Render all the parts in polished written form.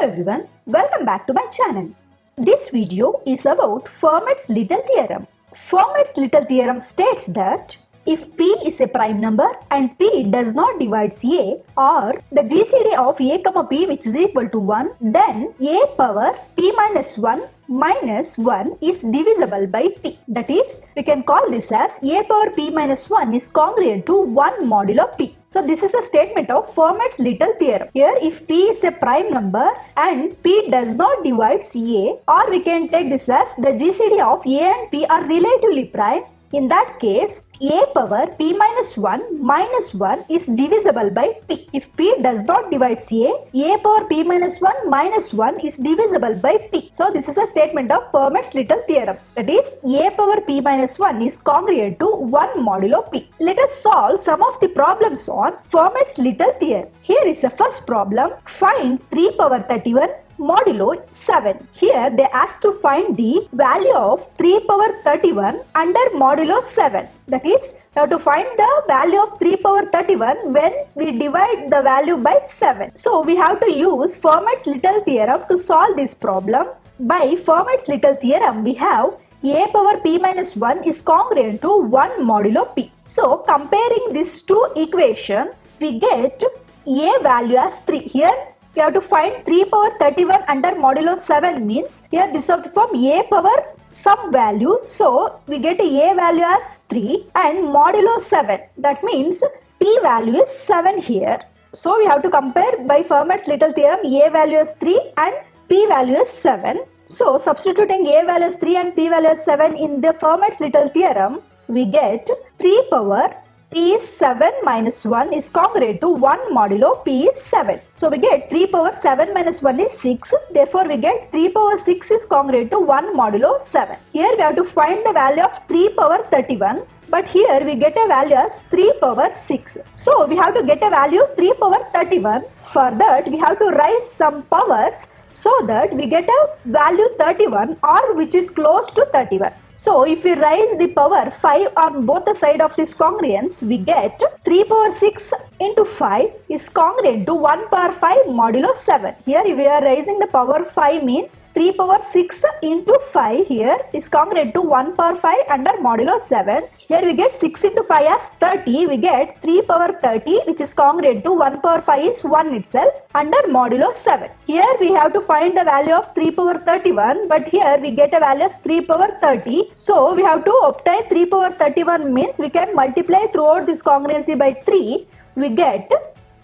everyone, welcome back to my channel. This video is about Fermat's little theorem. Fermat's little theorem states that if P is a prime number and P does not divide A, or the GCD of A, P which is equal to 1, then A power P minus 1 is divisible by P. That is, we can call this as A power P minus 1 is congruent to 1 modulo P. So this is the statement of Fermat's little theorem. Here, if P is a prime number and P does not divide A, or we can take this as the GCD of A and P are relatively prime, in that case, A power P minus 1 is divisible by P. If P does not divide A power P minus 1 is divisible by P. So this is a statement of Fermat's little theorem. That is, A power P minus 1 is congruent to 1 modulo P. Let us solve some of the problems on Fermat's little theorem. Here is the first problem. Find 3 power 31 modulo 7. Here they ask to find the value of 3 power 31 under modulo 7. That is, we have to find the value of 3 power 31 when we divide the value by 7. So we have to use Fermat's little theorem to solve this problem. By Fermat's little theorem, we have A power P minus 1 is congruent to 1 modulo P. So comparing these two equations, we get A value as 3. Here we have to find 3 power 31 under modulo 7 means here this is from A power some value. So we get A value as 3 and modulo 7. That means P value is 7 here. So we have to compare by Fermat's little theorem A value is 3 and P value is 7. So substituting A value is 3 and P value is 7 in the Fermat's little theorem, we get 3 power P is 7 minus 1 is congruent to 1 modulo P is 7. So we get 3 power 7 minus 1 is 6. Therefore we get 3 power 6 is congruent to 1 modulo 7. Here we have to find the value of 3 power 31. But here we get a value as 3 power 6. So we have to get a value 3 power 31. For that we have to raise some powers so that we get a value 31 or which is close to 31. So if we raise the power 5 on both the side of this congruence, we get 3 power 6 into 5 is congruent to 1 power 5 modulo 7. Here we are raising the power 5 means 3 power 6 into 5 here is congruent to 1 power 5 under modulo 7. Here we get 6 into 5 as 30. We get 3 power 30 which is congruent to 1 power 5 is 1 itself under modulo 7. Here we have to find the value of 3 power 31 but here we get a value as 3 power 30. So we have to obtain 3 power 31 means we can multiply throughout this congruency by 3. We get,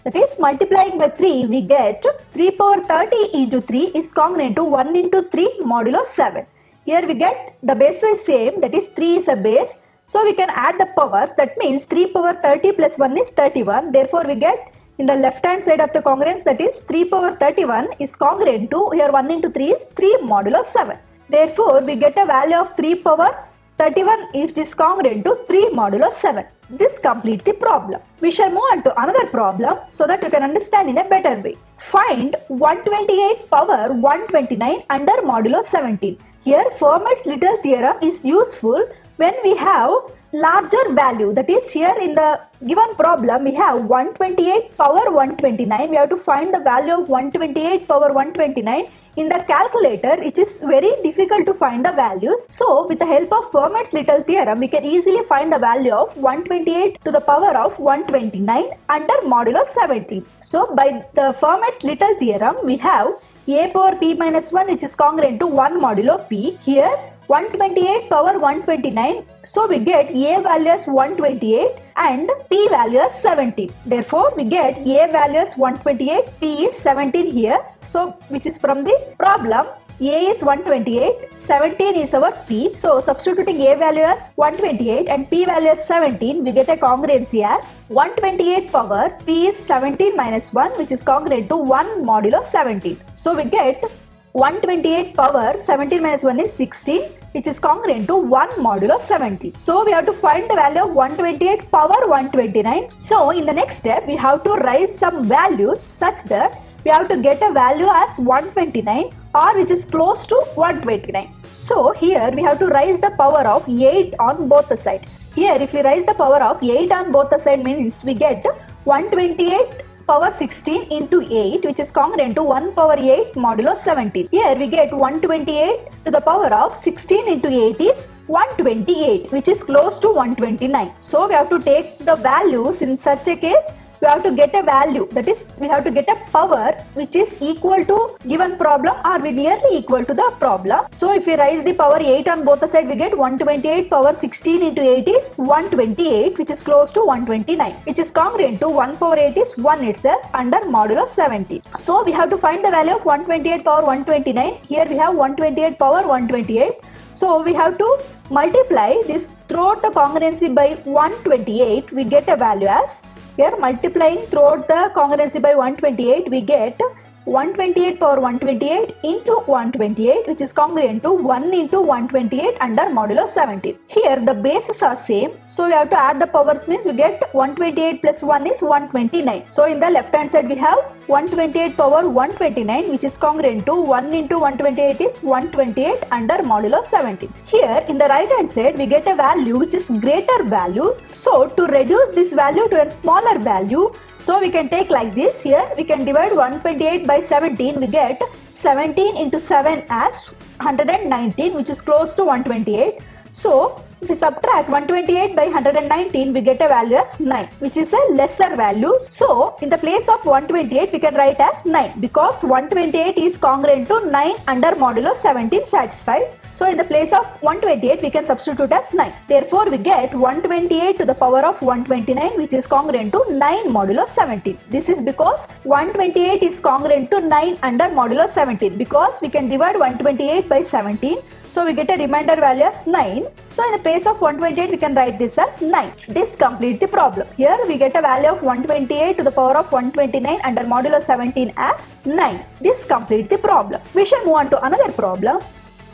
that is multiplying by 3, we get 3 power 30 into 3 is congruent to 1 into 3 modulo 7. Here we get the base is same, that is 3 is a base. So we can add the powers, that means 3 power 30 plus 1 is 31. Therefore we get in the left hand side of the congruence, that is 3 power 31 is congruent to, here 1 into 3 is 3 modulo 7. Therefore we get a value of 3 power 31 which is congruent to 3 modulo 7. This completes the problem. We shall move on to another problem so that you can understand in a better way. Find 128 power 129 under modulo 17. Here Fermat's little theorem is useful when we have larger value, that is here in the given problem we have 128 power 129. We have to find the value of 128 power 129 in the calculator. It is very difficult to find the values. So with the help of Fermat's little theorem we can easily find the value of 128 to the power of 129 under modulo 17. So by the Fermat's little theorem we have A power P minus 1 which is congruent to 1 modulo P. Here 128 power 129. So we get A value as 128 and P value as 17. Therefore we get A value as 128, P is 17 here. So which is from the problem. A is 128, 17 is our P. So substituting A value as 128 and P value as 17, we get a congruency as 128 power P is 17 minus 1 which is congruent to 1 modulo 17. So we get 128 power 17 minus 1 is 16 which is congruent to 1 modulo 17. So we have to find the value of 128 power 129. So in the next step we have to raise some values such that we have to get a value as 129 or which is close to 129. So here we have to raise the power of 8 on both the sides. Here if we raise the power of 8 on both the sides means we get 128 power 16 into 8, which is congruent to 1 power 8 modulo 17. Here we get 128 to the power of 16 into 8 is 128, which is close to 129. So we have to take the values in such a case. We have to get a value, that is, we have to get a power which is equal to given problem or nearly equal to the problem. So if we raise the power 8 on both the sides, we get 128 power 16 into 8 is 128, which is close to 129, which is congruent to 1 power 8 is 1 itself under modulo 70. So we have to find the value of 128 power 129. Here we have 128 power 128. So we have to multiply this throughout the congruency by 128. We get a value as, here multiplying throughout the congruency by 128, we get 128 power 128 into 128, which is congruent to 1 into 128 under modulo 17. Here the bases are same, so we have to add the powers, means we get 128 plus 1 is 129. So in the left hand side we have 128 power 129, which is congruent to 1 into 128 is 128 under modulo 17. Here in the right hand side we get a value which is greater value. So to reduce this value to a smaller value, so we can take like this. Here we can divide 128 by 17. We get 17 into 7 as 119, which is close to 128. So if we subtract 128 by 119, we get a value as 9, which is a lesser value. So in the place of 128, we can write as 9, because 128 is congruent to 9 under modulo 17 satisfies. So in the place of 128, we can substitute as 9. Therefore, we get 128 to the power of 129, which is congruent to 9 modulo 17. This is because 128 is congruent to 9 under modulo 17, because we can divide 128 by 17. So we get a remainder value as 9. So in the place of 128, we can write this as 9. This completes the problem. Here we get a value of 128 to the power of 129 under modulo 17 as 9. This completes the problem. We shall move on to another problem.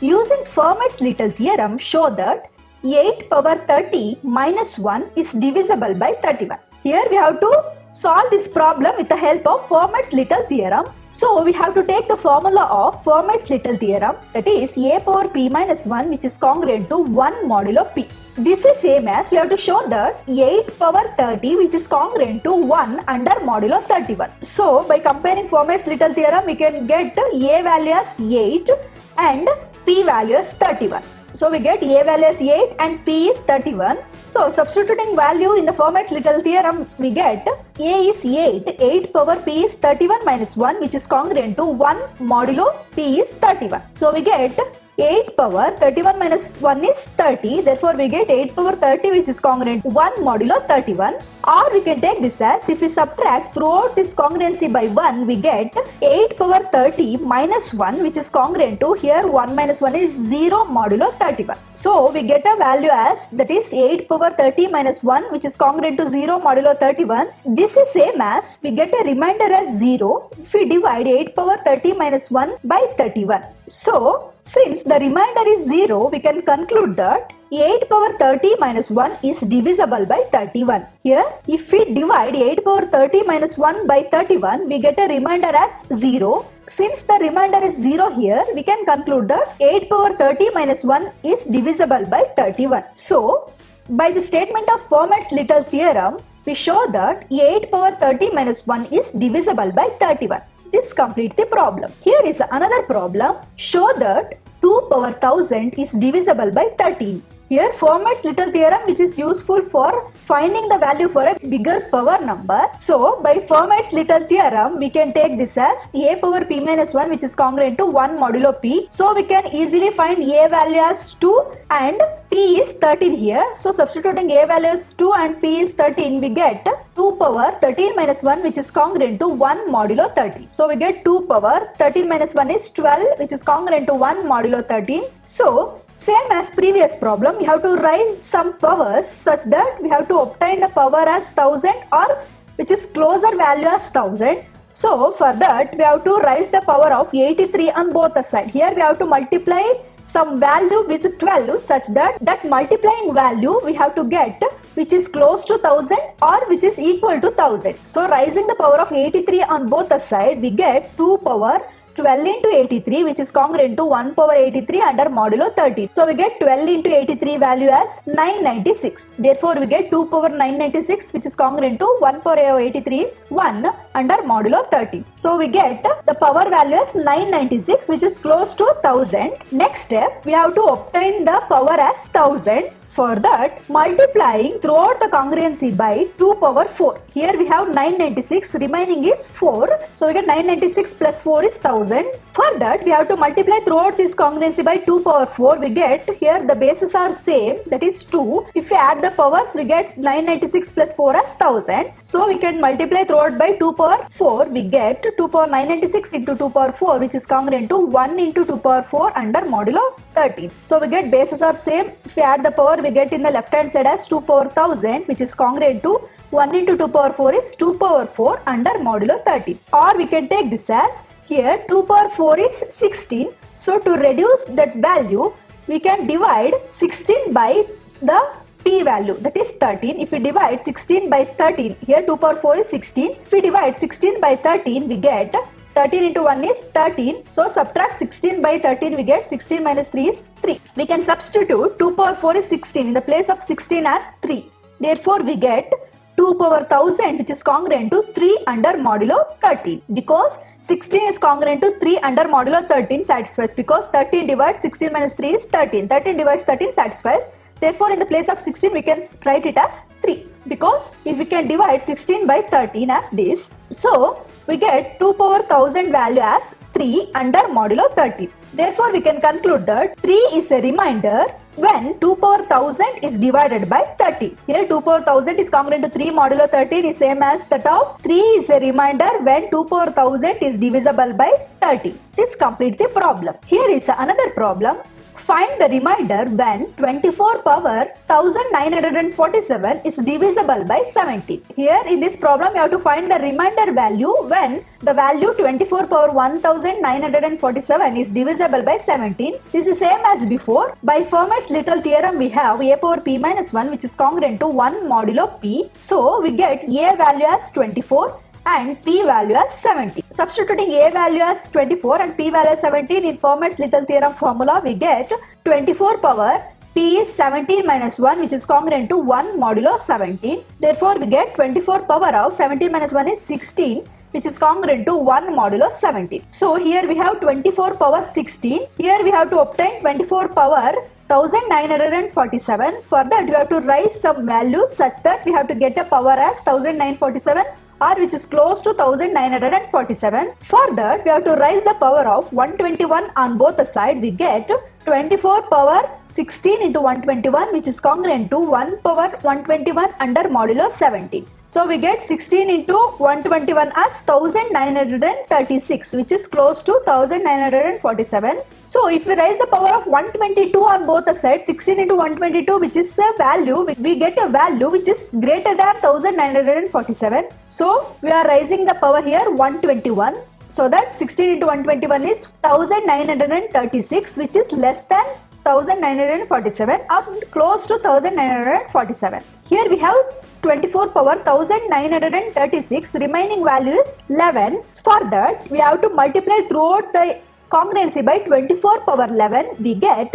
Using Fermat's little theorem, show that 8 power 30 minus 1 is divisible by 31. Here we have to solve this problem with the help of Fermat's little theorem. So we have to take the formula of Fermat's little theorem, that is a power p minus 1, which is congruent to 1 modulo p. This is same as we have to show that 8 power 30, which is congruent to 1 under modulo 31. So by comparing Fermat's little theorem, we can get a value as 8 and p value as 31. So we get a value as 8 and p is 31. So substituting value in the Fermat's little theorem, we get a is 8, 8 power p is 31 minus 1, which is congruent to 1 modulo p is 31. So we get 8 power 31 minus 1 is 30. Therefore, we get 8 power 30, which is congruent to 1 modulo 31. Or we can take this as, if we subtract throughout this congruency by 1, we get 8 power 30 minus 1, which is congruent to, here 1 minus 1 is 0 modulo 31. So we get a value as, that is 8 power 30 minus 1, which is congruent to 0 modulo 31. This is same as, we get a remainder as 0 if we divide 8 power 30 minus 1 by 31. So since the remainder is 0, we can conclude that 8 power 30 minus 1 is divisible by 31. Here, if we divide 8 power 30 minus 1 by 31, we get a remainder as 0. Since the remainder is 0 here, we can conclude that 8 power 30 minus 1 is divisible by 31. So, by the statement of Fermat's little theorem, we show that 8 power 30 minus 1 is divisible by 31. This completes the problem. Here is another problem. Show that 2 power 1000 is divisible by 13. Here Fermat's little theorem, which is useful for finding the value for a bigger power number. So by Fermat's little theorem, we can take this as a power p minus 1, which is congruent to 1 modulo p. So we can easily find a value as 2 and p is 13 here. So substituting a value as 2 and p is 13, we get 2 power 13 minus 1, which is congruent to 1 modulo 13. So we get 2 power 13 minus 1 is 12, which is congruent to 1 modulo 13. So same as previous problem, we have to raise some powers such that we have to obtain the power as 1000 or which is closer value as 1000. So for that, we have to raise the power of 83 on both the sides. Here we have to multiply some value with 12 such that multiplying value we have to get which is close to 1000 or which is equal to 1000. So raising the power of 83 on both the sides, we get 2 power 12 into 83 which is congruent to 1 power 83 under modulo 13. So we get 12 into 83 value as 996. Therefore we get 2 power 996 which is congruent to 1 power 83 is 1 under modulo 13. So we get the power value as 996 which is close to 1000. Next step, we have to obtain the power as 1000. For that, multiplying throughout the congruency by 2 power 4. Here we have 996, remaining is 4. So we get 996 plus 4 is 1000. For that, we have to multiply throughout this congruency by 2 power 4. We get here the bases are same, that is 2. If we add the powers, we get 996 plus 4 as 1000. So we can multiply throughout by 2 power 4. We get 2 power 996 into 2 power 4 which is congruent to 1 into 2 power 4 under modulo 13. So we get bases are same. If we add the power, we get in the left hand side as 2 power 1000 which is congruent to 1 into 2 power 4 is 2 power 4 under modulo 13. Or we can take this as here 2 power 4 is 16. So to reduce that value, we can divide 16 by the p value, that is 13. If we divide 16 by 13, here 2 power 4 is 16. If we divide 16 by 13, we get 13 into 1 is 13. So subtract 16 by 13, we get 16 minus 3 is 3. We can substitute 2 power 4 is 16 in the place of 16 as 3. Therefore we get 2 power 1000 which is congruent to 3 under modulo 13. Because 16 is congruent to 3 under modulo 13 satisfies, because 13 divides 16 minus 3 is 13. 13 divides 13 satisfies. Therefore in the place of 16 we can write it as 3. Because if we can divide 16 by 13 as this, so we get 2 power 1000 value as 3 under modulo 13. Therefore we can conclude that 3 is a remainder when 2 power 1000 is divided by 13. Here 2 power 1000 is congruent to 3 modulo 13 is same as that of 3 is a remainder when 2 power 1000 is divisible by 13. This completes the problem. Here is another problem. Find the remainder when 24 power 1947 is divisible by 17. Here in this problem you have to find the remainder value when the value 24 power 1947 is divisible by 17. This is same as before. By Fermat's little theorem we have a power p minus 1 which is congruent to 1 modulo p. So we get a value as 24 and p value as 17. Substituting a value as 24 and p value as 17 in Fermat's little theorem formula, we get 24 power p is 17 minus 1 which is congruent to 1 modulo 17. Therefore we get 24 power of 17 minus 1 is 16 which is congruent to 1 modulo 17. So here we have 24 power 16. Here we have to obtain 24 power 1947. For that we have to raise some values such that we have to get a power as 1947 or which is close to 1947. For that we have to raise the power of 121 on both the side. We get 24 power 16 into 121 which is congruent to 1 power 121 under modulo 17. So we get 16 into 121 as 1936 which is close to 1947. So if we raise the power of 122 on both the sides, 16 into 122 which is a value, we get a value which is greater than 1947. So we are raising the power here 121. So that 16 into 121 is 1936 which is less than 1947 or close to 1947. Here we have 24 power 1936, remaining value is 11. For that we have to multiply throughout the congruency by 24 power 11. We get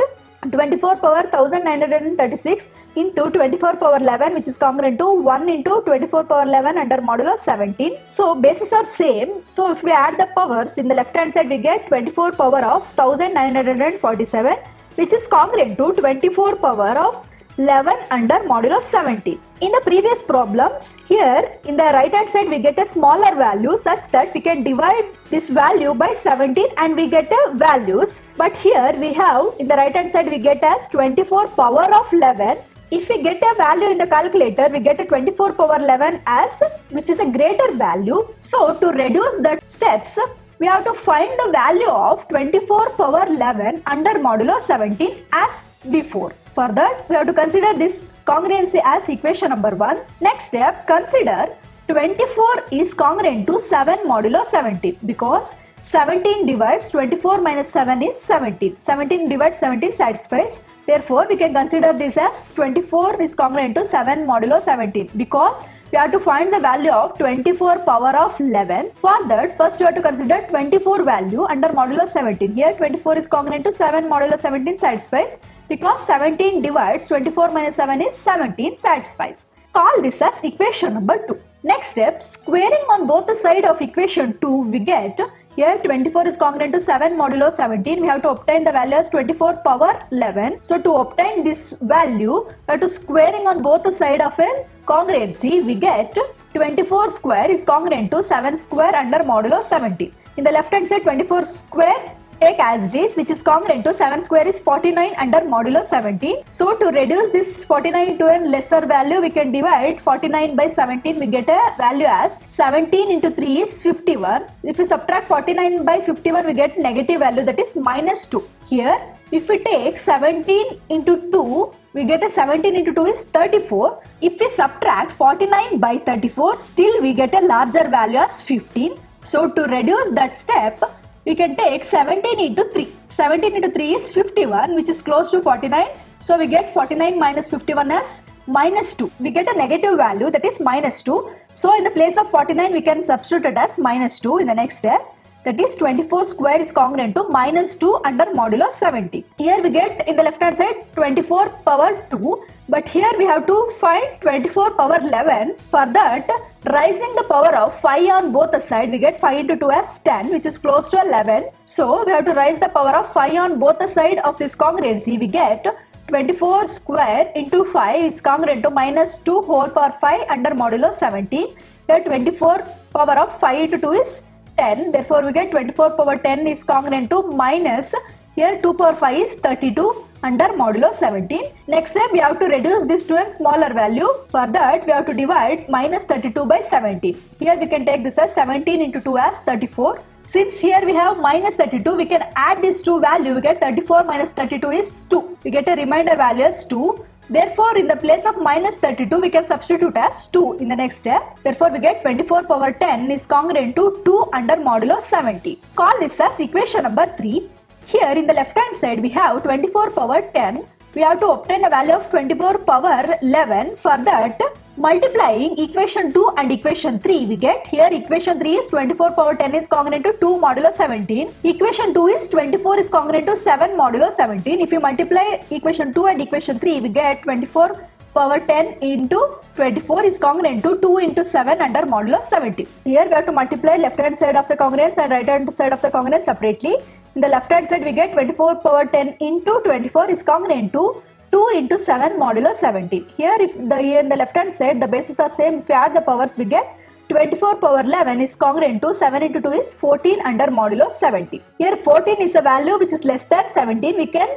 24 power 1936 into 24 power 11 which is congruent to 1 into 24 power 11 under modulo 17. So bases are same. So if we add the powers in the left hand side we get 24 power of 1947 which is congruent to 24 power of 11 under modulo 17. In the previous problems, here in the right hand side we get a smaller value such that we can divide this value by 17 and we get a values. But here we have in the right hand side we get as 24 power of 11. If we get a value in the calculator, we get a 24 power 11 as which is a greater value. So to reduce the steps, we have to find the value of 24 power 11 under modulo 17 as before. For that, we have to consider this congruency as equation number 1. Next step, consider 24 is congruent to 7 modulo 17 because 17 divides 24 minus 7 is 17. 17 divides 17 satisfies. Therefore, we can consider this as 24 is congruent to 7 modulo 17 because we have to find the value of 24 power of 11. For that, first you have to consider 24 value under modulo 17. Here 24 is congruent to 7 modulo 17 satisfies because 17 divides 24 minus 7 is 17 satisfies. Call this as equation number 2. Next step, squaring on both the side of equation 2 we get here 24 is congruent to 7 modulo 17. We have to obtain the value as 24 power 11. So to obtain this value, we have to squaring on both the side of a congruency. We get 24 square is congruent to 7 square under modulo 17. In the left hand side 24 square take as it is, which is congruent to 7 square is 49 under modulo 17. So to reduce this 49 to a lesser value, we can divide 49 by 17. We get a value as 17 into 3 is 51. If we subtract 49 by 51, we get negative value, that is minus 2. Here, if we take 17 into 2, we get a 17 into 2 is 34. If we subtract 49 by 34, still we get a larger value as 15. So to reduce that step, we can take 17 into 3. 17 into 3 is 51, which is close to 49. So we get 49 minus 51 as minus 2. We get a negative value, that is minus 2. So in the place of 49, we can substitute it as minus 2 in the next step. That is 24 square is congruent to minus 2 under modulo 70. Here we get in the left hand side 24 power 2. But here we have to find 24 power 11. For that, raising the power of 5 on both the sides, we get 5 into 2 as 10, which is close to 11. So we have to raise the power of 5 on both the sides of this congruency. We get 24 square into 5 is congruent to minus 2 whole power 5 under modulo 17. Here 24 power of 5 into 2 is 10. Therefore, we get 24 power 10 is congruent to minus, here 2 power 5 is 32 under modulo 17. Next step, we have to reduce this to a smaller value. For that, we have to divide minus 32 by 17. Here we can take this as 17 into 2 as 34. Since here we have minus 32, we can add this 2 value. We get 34 minus 32 is 2. We get a remainder value as 2. Therefore, in the place of minus 32, we can substitute as 2 in the next step. Therefore, we get 24 power 10 is congruent to 2 under modulo 70. Call this as equation number 3. Here in the left hand side, we have 24 power 10. We have to obtain a value of 24 power 11. For that, multiplying equation 2 and equation 3, we get here equation 3 is 24 power 10 is congruent to 2 modulo 17. Equation 2 is 24 is congruent to 7 modulo 17. If you multiply equation 2 and equation 3, we get 24 power 10 into 24 is congruent to 2 into 7 under modulo 17. Here we have to multiply left hand side of the congruence and right hand side of the congruence separately. In the left hand side, we get 24 power 10 into 24 is congruent to 2 into 7 modulo 17. Here, here in the left hand side, the bases are same. If we add the powers, we get 24 power 11 is congruent to 7 into 2 is 14 under modulo 17. Here 14 is a value which is less than 17. We can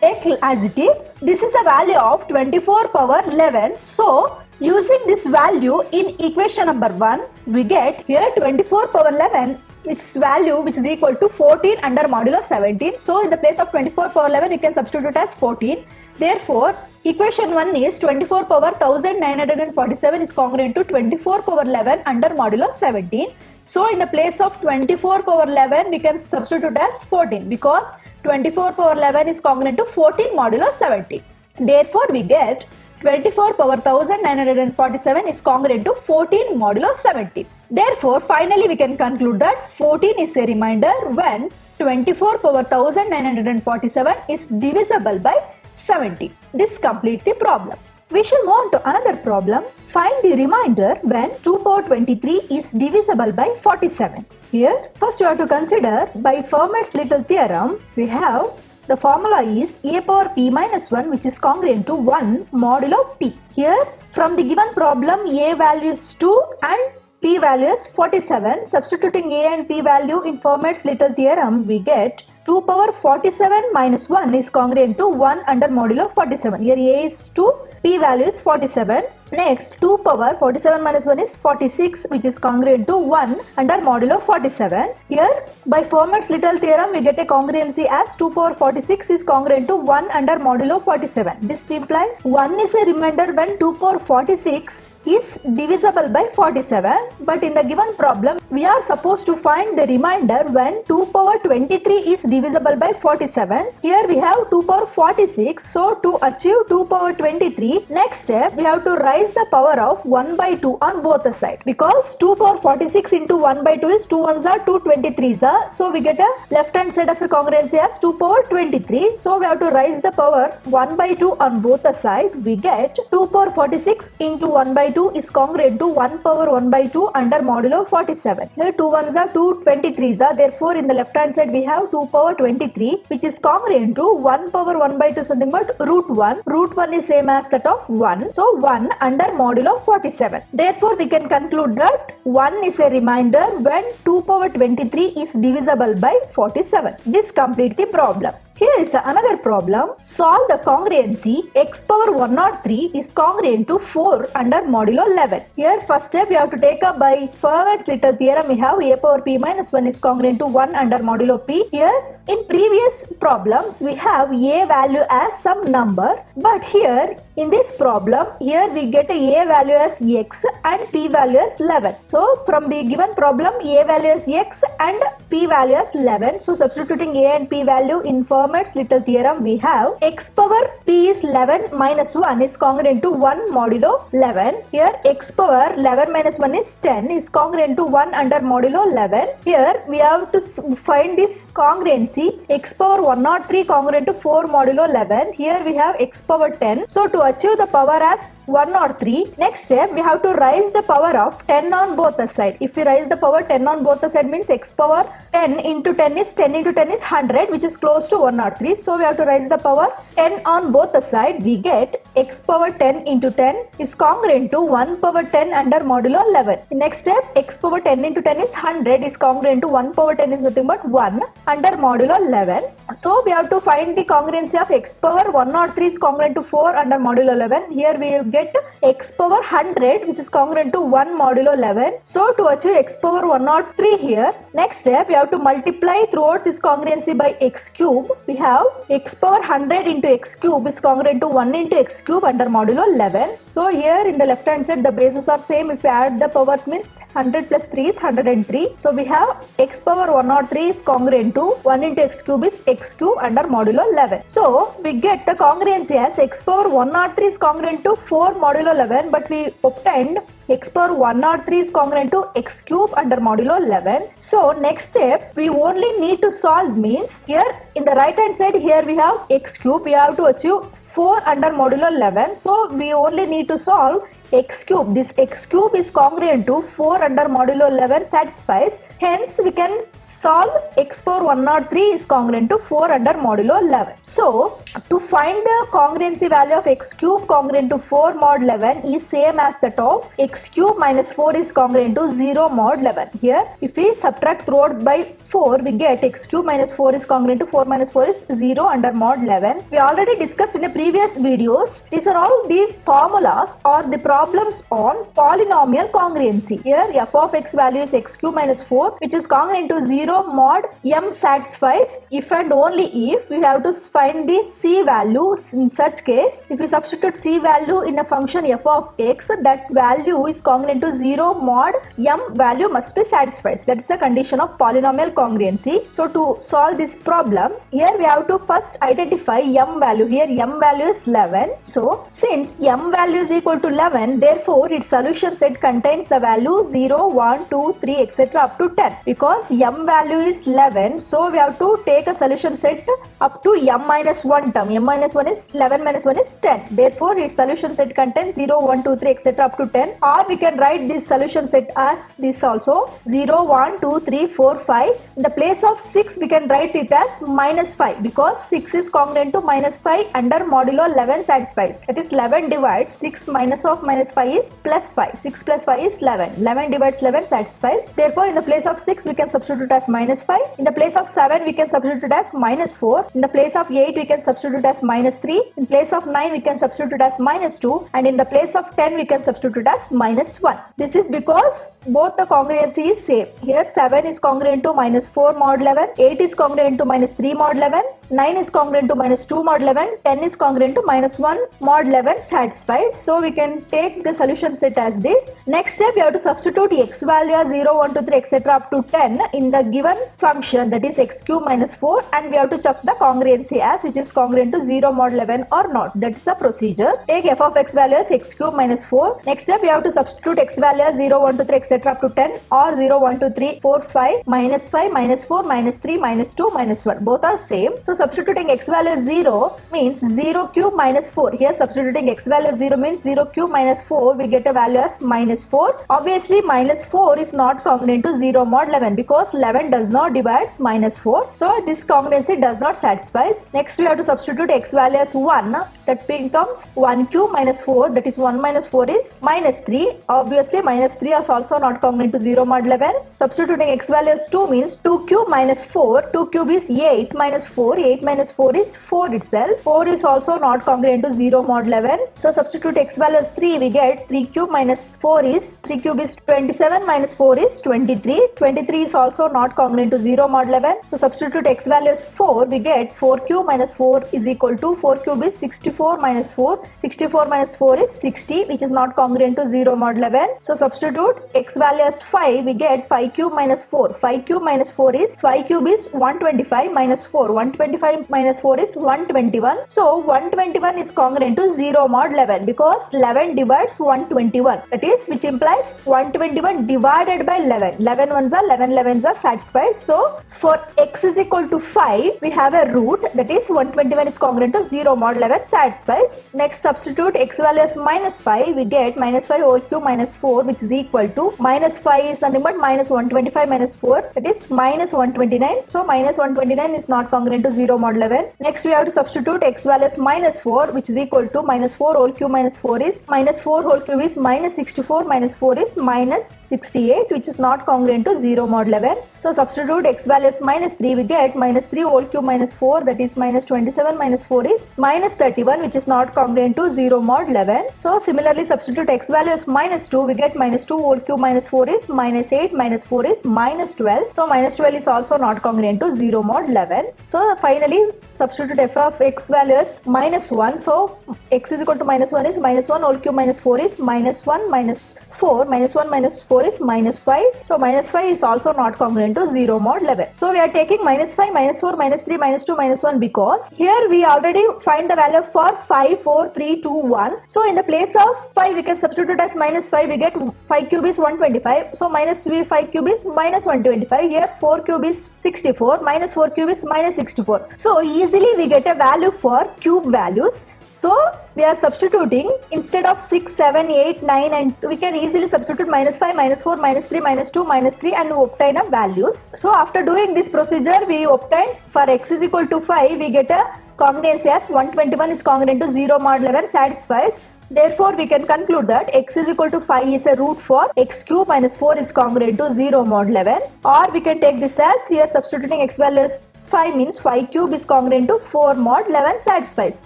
take as it is. This is a value of 24 power 11. So, using this value in equation number 1, we get here 24 power 11 which is value which is equal to 14 under modulo 17. So, in the place of 24 power 11, we can substitute as 14. Therefore, equation 1 is 24 power 1947 is congruent to 24 power 11 under modulo 17. So, in the place of 24 power 11, we can substitute as 14 because 24 power 11 is congruent to 14 modulo 17. Therefore, we get 24 power 1947 is congruent to 14 modulo 17. Therefore, finally we can conclude that 14 is a remainder when 24 power 1947 is divisible by 70. This completes the problem. We shall move on to another problem. Find the remainder when 2 power 23 is divisible by 47. Here, first you have to consider by Fermat's little theorem, we have the formula is a power p minus 1 which is congruent to 1 modulo p. Here, from the given problem, a value is 2 and p value is 47. Substituting a and p value in Fermat's little theorem, we get 2 power 47 minus 1 is congruent to 1 under modulo 47. Here a is 2, p value is 47. Next, 2 power 47 minus 1 is 46 which is congruent to 1 under modulo 47. Here, by Fermat's little theorem, we get a congruency as 2 power 46 is congruent to 1 under modulo 47. This implies 1 is a remainder when 2 power 46 is divisible by 47, but in the given problem we are supposed to find the remainder when 2 power 23 is divisible by 47. Here we have 2 power 46, so to achieve 2 power 23, next step we have to raise the power of 1 by 2 on both the sides, because 2 power 46 into 1 by 2 is 2 ones are 2 23s are, so we get a left hand side of a congruency as 2 power 23, so we have to raise the power 1 by 2 on both the sides. We get 2 power 46 into 1 by 2 is congruent to 1 power 1 by 2 under modulo 47. Here 2 ones are 2 23s are, therefore in the left hand side we have 2 power 23 which is congruent to 1 power 1 by 2 something but root 1. Root 1 is same as that of 1, so 1 under modulo 47. Therefore we can conclude that 1 is a remainder when 2 power 23 is divisible by 47. This completes the problem. Here is another problem. Solve the congruency x power 103 is congruent to 4 under modulo 11. Here first step we have to take up by Fermat's little theorem. We have a power p minus 1 is congruent to 1 under modulo p. Here in previous problems we have a value as some number, but here in this problem here we get a value as x and p value as 11. So from the given problem a value is x and p value as 11. So substituting a and p value in Fermat's little theorem we have x power p is 11 minus 1 is congruent to 1 modulo 11. Here x power 11 minus 1 is 10 is congruent to 1 under modulo 11. Here we have to find this congruency. X power 103 congruent to 4 modulo 11. Here we have x power 10. So to achieve the power as 103, next step we have to raise the power of 10 on both the side. If we raise the power 10 on both the side means x power 10 into 10 is 10 into 10 is 100 which is close to 103. So we have to raise the power 10 on both the side. We get x power 10 into 10 is congruent to 1 power 10 under modulo 11. The next step x power 10 into 10 is 100 is congruent to 1 power 10 is nothing but 1 under modulo 11. So we have to find the congruency of x power 103 is congruent to 4 under modulo 11. Here we get x power 100 which is congruent to 1 modulo 11. So to achieve x power 103 here, next step we have to multiply throughout this congruency by x cube. We have x power 100 into x cube is congruent to 1 into x cube under modulo 11. So here in the left hand side the bases are same. If we add the powers means 100 plus 3 is 103. So we have x power 103 is congruent to 1 into x cube is x cube under modulo 11. So we get the congruency as x power 103 is congruent to 4 modulo 11, but we obtained x power 103 is congruent to x cube under modulo 11. So next step we only need to solve means here in the right hand side here we have x cube, we have to achieve 4 under modulo 11. So we only need to solve x cube. This x cube is congruent to 4 under modulo 11 satisfies. Hence we can solve x power 103 is congruent to 4 under modulo 11. So to find the congruency value of x cube congruent to 4 mod 11 is same as that of x cube minus 4 is congruent to 0 mod 11. Here if we subtract throughout by 4 we get x cube minus 4 is congruent to 4 minus 4 is 0 under mod 11. We already discussed in a previous videos. These are all the formulas or the problems on polynomial congruency. Here f of x value is x cube minus 4 which is congruent to 0 mod m satisfies if and only if we have to find the c value. In such case if we substitute c value in a function f of x, that value is congruent to 0 mod m value must be satisfied. That is a condition of polynomial congruency. So to solve these problems here we have to first identify m value. Here m value is 11. So since m value is equal to 11, therefore its solution set contains the value 0, 1, 2, 3 etc. up to 10. Because m value is 11, so we have to take a solution set up to m minus 1 term. M minus 1 is 11 minus 1 is 10. Therefore its solution set contains 0, 1, 2, 3 etc. up to 10. Or we can write this solution set as this also 0, 1, 2, 3, 4, 5. In the place of 6 we can write it as minus 5 because 6 is congruent to minus 5 under modulo 11 satisfies. That is 11 divides 6 minus of minus 5 is plus 5. 6 plus 5 is 11. 11 divides 11 satisfies. Therefore in the place of 6 we can substitute as minus 5. In the place of 7 we can substitute as minus 4. In the place of 8 we can substitute as minus 3. In place of 9 we can substitute as minus 2. And in the place of 10 we can substitute as minus 1. This is because both the congruency is same. Here 7 is congruent to minus 4 mod 11. 8 is congruent to minus 3 mod 11. 9 is congruent to minus 2 mod 11, 10 is congruent to minus 1 mod 11 satisfies. So we can take the solution set as this. Next step, we have to substitute x value as 0, 1, 2, 3, etc. up to 10 in the given function, that is x cube minus 4, and we have to check the congruency as which is congruent to 0 mod 11 or not. That is the procedure. Take f of x value as x cube minus 4. Next step, we have to substitute x value as 0, 1, 2, 3, etc. up to 10 or 0, 1, 2, 3, 4, 5, minus 5, minus 4, minus 3, minus 2, minus 1. Both are same. So substituting x value as 0 means 0 cube minus 4. Here substituting x value as 0 means 0 cube minus 4. We get a value as minus 4. Obviously minus 4 is not congruent to 0 mod 11 because 11 does not divide minus 4. So this congruency does not satisfy. Next we have to substitute x value as 1. That becomes 1 cube minus 4, that is 1 minus 4 is minus 3. Obviously minus 3 is also not congruent to 0 mod 11. Substituting x value as 2 means 2 cube minus 4. 2 cube is 8 minus 4. 8 minus 4 is 4 itself. 4 is also not congruent to 0 mod 11. So substitute x value as 3, we get 3 cube minus 4 is 3 cube is 27 minus 4 is 23. 23 is also not congruent to 0 mod 11. So substitute x value as 4, we get 4 cube minus 4 is equal to 4 cube is 64 minus 4. 64 minus 4 is 60, which is not congruent to 0 mod 11. So substitute x value as 5, we get 5 cube minus 4. 5 cube minus 4 is 5 cube is 125 minus 4. 125 minus 4 is 121. So 121 is congruent to 0 mod 11 because 11 divides 121. That is, which implies 121 divided by 11. 11 ones are 11 11s are satisfied. So for x is equal to 5, we have a root, that is 121 is congruent to 0 mod 11 satisfies. Next substitute x value as minus 5, we get minus 5 whole cube minus 4, which is equal to minus 5 is nothing but minus 125 minus 4, that is minus 129. So minus 129 is not congruent to 0 mod 11. Next we have to substitute x value as minus 4, which is equal to minus 4 whole cube minus 4 is minus 4 whole cube is minus 64 minus 4 is minus 68, which is not congruent to 0 mod 11. So substitute x value as minus 3, we get minus 3 whole cube minus 4, that is minus 27 minus 4 is minus 31, which is not congruent to 0 mod 11. So similarly substitute x value as minus 2, we get minus 2 whole cube minus 4 is minus 8 minus 4 is minus 12. So minus 12 is also not congruent to 0 mod 11. So finally substitute f of x value as minus 1. So x is equal to minus 1 is minus 1 whole cube minus 4 is minus 1 minus 4. Minus 1 minus 4 is minus 5. So minus 5 is also not congruent to 0 mod 11. So we are taking minus 5, minus 4, minus 3, minus 2, minus 1 because here we already find the value for 5, 4, 3, 2, 1. So in the place of 5 we can substitute as minus 5, we get 5 cube is 125. So minus 5 cube is minus 125. Here 4 cube is 64. Minus 4 cube is minus 64. So easily we get a value for cube values. So we are substituting instead of 6, 7, 8, 9 and we can easily substitute minus 5, minus 4, minus 3, minus 2, minus 3 and obtain a values. So after doing this procedure we obtain for x is equal to 5, we get a congruency as 121 is congruent to 0 mod 11 satisfies. Therefore, we can conclude that x is equal to 5 is a root for x cube minus 4 is congruent to 0 mod 11. Or we can take this as here substituting x value as 5 means 5 cube is congruent to 4 mod 11 satisfies.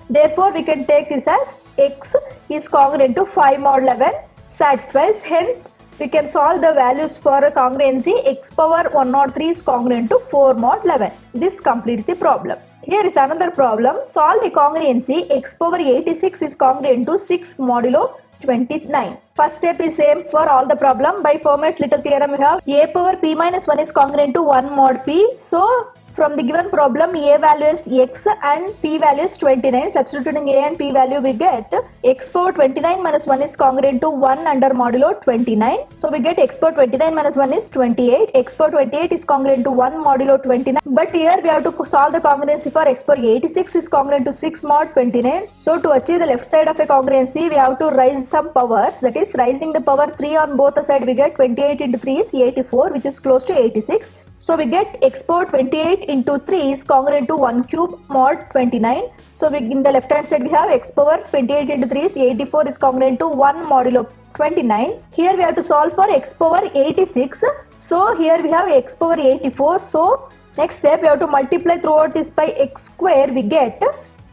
Therefore, we can take this as x is congruent to 5 mod 11 satisfies. Hence, we can solve the values for a congruency x power 103 is congruent to 4 mod 11. This completes the problem. Here is another problem. Solve the congruency x power 86 is congruent to 6 modulo 29. First step is same for all the problem. By Fermat's little theorem we have a power p minus 1 is congruent to 1 mod p. So from the given problem a value is x and p value is 29. Substituting a and p value we get x power 29 minus 1 is congruent to 1 under modulo 29. So we get x power 29 minus 1 is 28. X power 28 is congruent to 1 modulo 29. But here we have to solve the congruency for x power 86 is congruent to 6 mod 29. So to achieve the left side of a congruency we have to raise some powers, that is rising the power 3 on both the side we get 28 into 3 is 84, which is close to 86. So we get x power 28 into 3 is congruent to 1 cube mod 29. So in the left hand side we have x power 28 into 3 is 84 is congruent to 1 modulo 29. Here we have to solve for x power 86. So here we have x power 84. So next step we have to multiply throughout this by x square, we get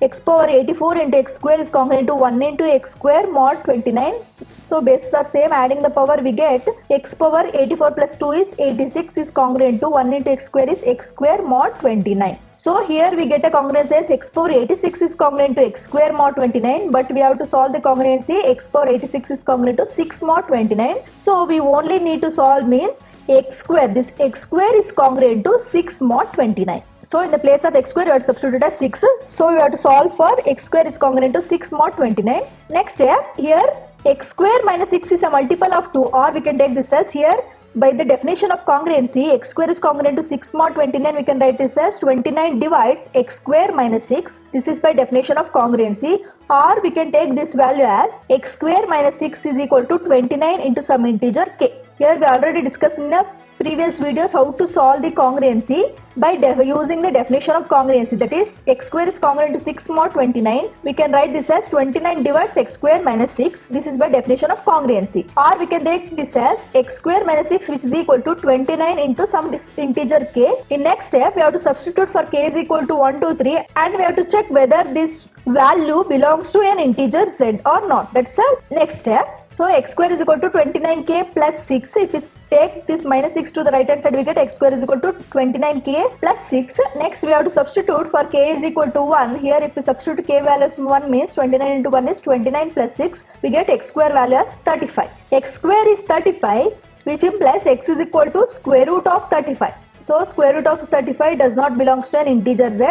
x power 84 into x square is congruent to 1 into x square mod 29. So bases are same, adding the power we get x power 84 plus 2 is 86 is congruent to 1 into x square is x square mod 29. So here we get a congruence as x power 86 is congruent to x square mod 29, but we have to solve the congruency x power 86 is congruent to 6 mod 29. So we only need to solve means x square, this x square is congruent to 6 mod 29. So in the place of x square we have to substitute as 6. So we have to solve for x square is congruent to 6 mod 29. Next step, here x square minus 6 is a multiple of 2, or we can take this as here by the definition of congruency x square is congruent to 6 mod 29, we can write this as 29 divides x square minus 6. This is by definition of congruency, or we can take this value as x square minus 6 is equal to 29 into some integer k. Here we already discussed in the previous videos how to solve the congruency by using the definition of congruency, that is x square is congruent to 6 mod 29. We can write this as 29 divides x square minus 6. This is by definition of congruency. Or we can take this as x square minus 6, which is equal to 29 into some integer k. In next step we have to substitute for k is equal to 1, 2, 3, and we have to check whether this value belongs to an integer z or not. That's the next step. So x square is equal to 29k plus 6. If we take this minus 6 to the right hand side, we get x square is equal to 29k plus 6. Next we have to substitute for k is equal to 1. Here if we substitute k value as 1 means 29 into 1 is 29 plus 6. We get x square value as 35. X square is 35, which implies x is equal to square root of 35. So square root of 35 does not belong to an integer z.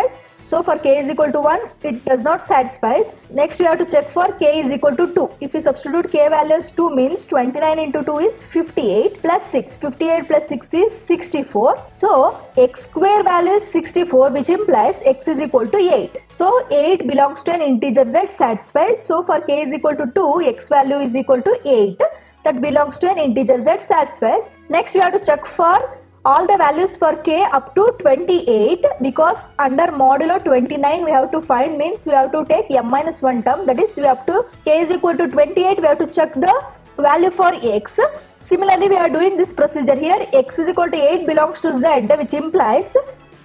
So for k is equal to 1, it does not satisfy. Next we have to check for k is equal to 2. If we substitute k value as 2 means 29 into 2 is 58 plus 6. 58 plus 6 is 64. So x square value is 64, which implies x is equal to 8. So 8 belongs to an integer z, satisfies. So for k is equal to 2, x value is equal to 8. That belongs to an integer z, satisfies. Next we have to check for all the values for k up to 28, because under modulo 29 we have to find, means we have to take m minus 1 term, that is we have to k is equal to 28, we have to check the value for x. Similarly we are doing this procedure here. X is equal to 8 belongs to z, which implies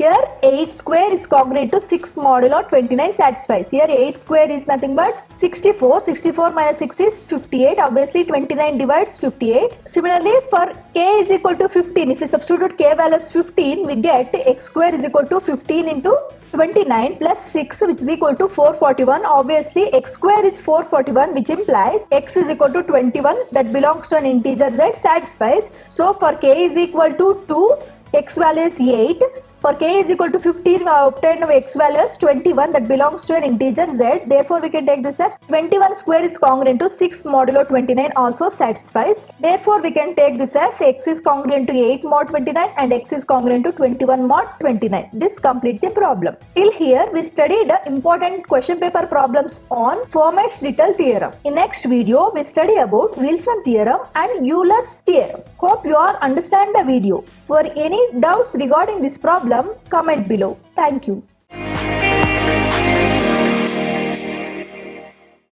here 8 square is congruent to 6 modulo 29, satisfies. Here 8 square is nothing but 64. 64 minus 6 is 58. Obviously 29 divides 58. Similarly for k is equal to 15, if we substitute k value as 15, we get x square is equal to 15 into 29 plus 6, which is equal to 441. Obviously x square is 441, which implies x is equal to 21. That belongs to an integer z, satisfies. So for k is equal to 2, x value is 8. For k is equal to 15, we have obtained x value as 21, that belongs to an integer z. Therefore, we can take this as 21 square is congruent to 6 modulo 29, also satisfies. Therefore, we can take this as x is congruent to 8 mod 29 and x is congruent to 21 mod 29. This completes the problem. Till here, we studied important question paper problems on Fermat's little theorem. In next video, we study about Wilson theorem and Euler's theorem. Hope you all understand the video. For any doubts regarding this problem, comment below. Thank you.